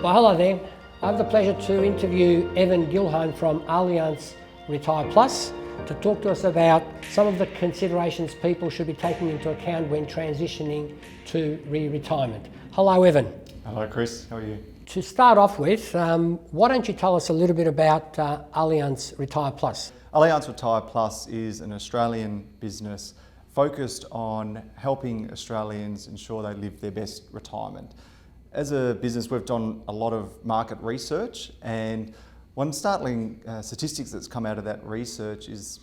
Well, hello there. I have the pleasure to interview Evan Gilhone from Allianz Retire Plus to talk to us about some of the considerations people should be taking into account when transitioning to retirement. Hello, Evan. Hello, Chris. How are you? To start off with, why don't you tell us a little bit about Allianz Retire Plus? Allianz Retire Plus is an Australian business focused on helping Australians ensure they live their best retirement. As a business, we've done a lot of market research, and one startling statistics that's come out of that research is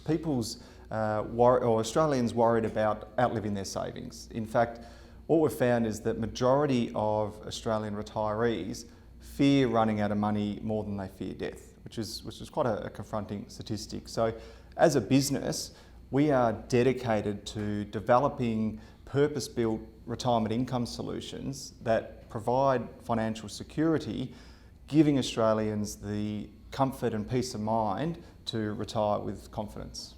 Australians worried about outliving their savings. In fact, what we've found is that majority of Australian retirees fear running out of money more than they fear death, which is quite a confronting statistic. So as a business, we are dedicated to developing purpose-built retirement income solutions that provide financial security, giving Australians the comfort and peace of mind to retire with confidence.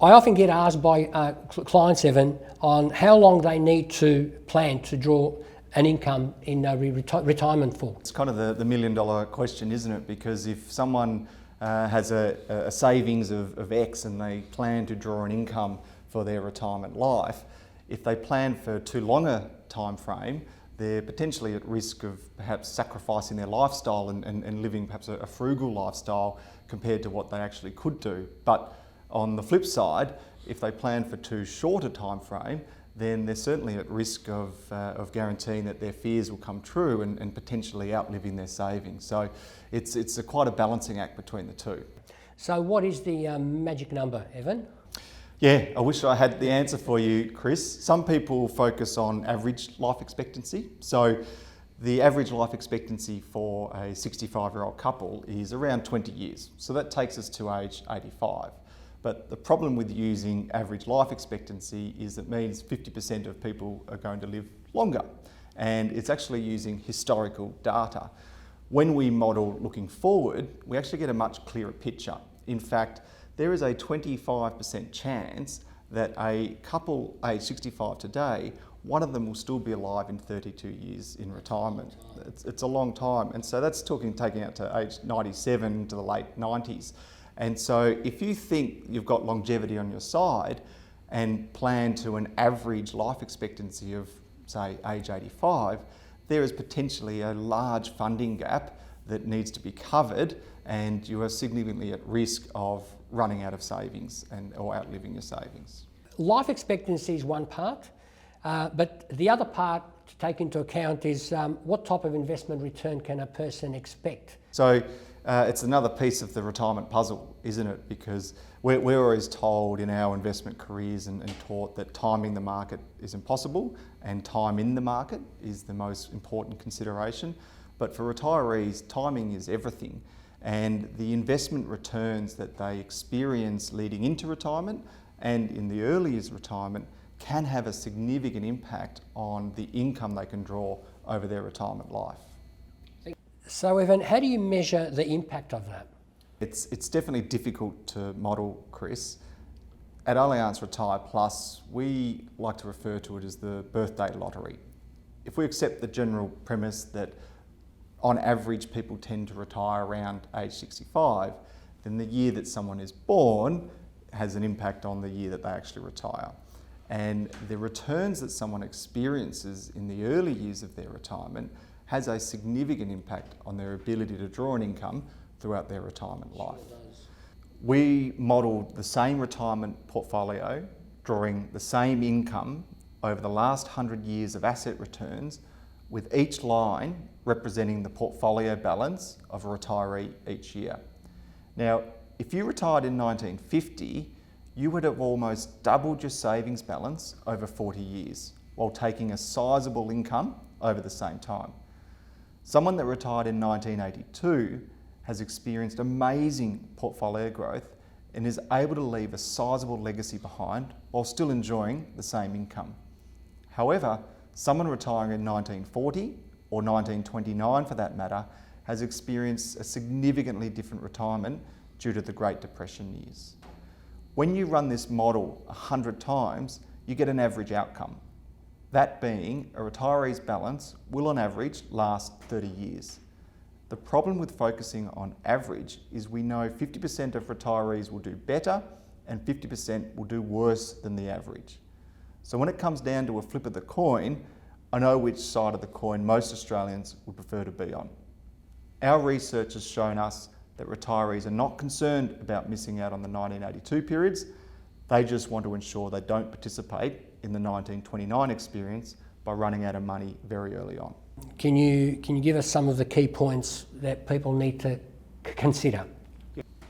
I often get asked by clients, Evan, on how long they need to plan to draw an income in retirement for. It's kind of the million-dollar question, isn't it? Because if someone has a savings of X and they plan to draw an income for their retirement life, if they plan for too long a time frame, they're potentially at risk of perhaps sacrificing their lifestyle and living perhaps a frugal lifestyle compared to what they actually could do. But on the flip side, if they plan for too short a time frame, then they're certainly at risk of guaranteeing that their fears will come true and potentially outliving their savings. So it's quite a balancing act between the two. So what is the magic number, Evan? Yeah, I wish I had the answer for you, Chris. Some people focus on average life expectancy. So the average life expectancy for a 65-year-old couple is around 20 years. So that takes us to age 85. But the problem with using average life expectancy is it means 50% of people are going to live longer. And it's actually using historical data. When we model looking forward, we actually get a much clearer picture. In fact, there is a 25% chance that a couple aged 65 today, one of them will still be alive in 32 years in retirement. It's a long time. And so that's taking out to age 97 to the late 90s. And so if you think you've got longevity on your side and plan to an average life expectancy of, say, age 85, there is potentially a large funding gap that needs to be covered, and you are significantly at risk of running out of savings or outliving your savings. Life expectancy is one part, but the other part to take into account is what type of investment return can a person expect? So it's another piece of the retirement puzzle, isn't it? Because we're always told in our investment careers and taught that timing the market is impossible and time in the market is the most important consideration. But for retirees, timing is everything. And the investment returns that they experience leading into retirement and in the early years of retirement can have a significant impact on the income they can draw over their retirement life. So Evan, how do you measure the impact of that? It's definitely difficult to model, Chris. At Allianz Retire Plus, we like to refer to it as the birthday lottery. If we accept the general premise that on average people tend to retire around age 65, then the year that someone is born has an impact on the year that they actually retire. And the returns that someone experiences in the early years of their retirement has a significant impact on their ability to draw an income throughout their retirement life. We modelled the same retirement portfolio, drawing the same income over the last 100 years of asset returns, with each line representing the portfolio balance of a retiree each year. Now, if you retired in 1950, you would have almost doubled your savings balance over 40 years, while taking a sizable income over the same time. Someone that retired in 1982 has experienced amazing portfolio growth and is able to leave a sizable legacy behind while still enjoying the same income. However, someone retiring in 1940 or 1929 for that matter has experienced a significantly different retirement due to the Great Depression years. When you run this model 100 times, you get an average outcome. That being, a retiree's balance will on average last 30 years. The problem with focusing on average is we know 50% of retirees will do better and 50% will do worse than the average. So when it comes down to a flip of the coin, I know which side of the coin most Australians would prefer to be on. Our research has shown us that retirees are not concerned about missing out on the 1982 periods. They just want to ensure they don't participate in the 1929 experience by running out of money very early on. Can you give us some of the key points that people need to consider?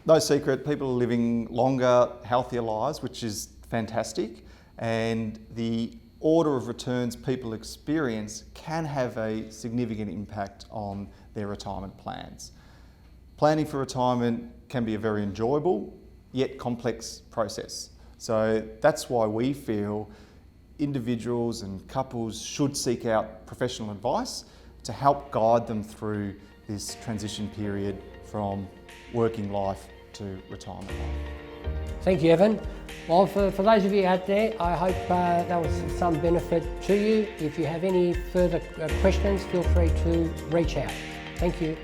No secret, people are living longer, healthier lives, which is fantastic, and the order of returns people experience can have a significant impact on their retirement plans. Planning for retirement can be a very enjoyable yet complex process. So that's why we feel individuals and couples should seek out professional advice to help guide them through this transition period from working life to retirement life. Thank you, Evan. Well, for those of you out there, I hope that was some benefit to you. If you have any further questions, feel free to reach out. Thank you.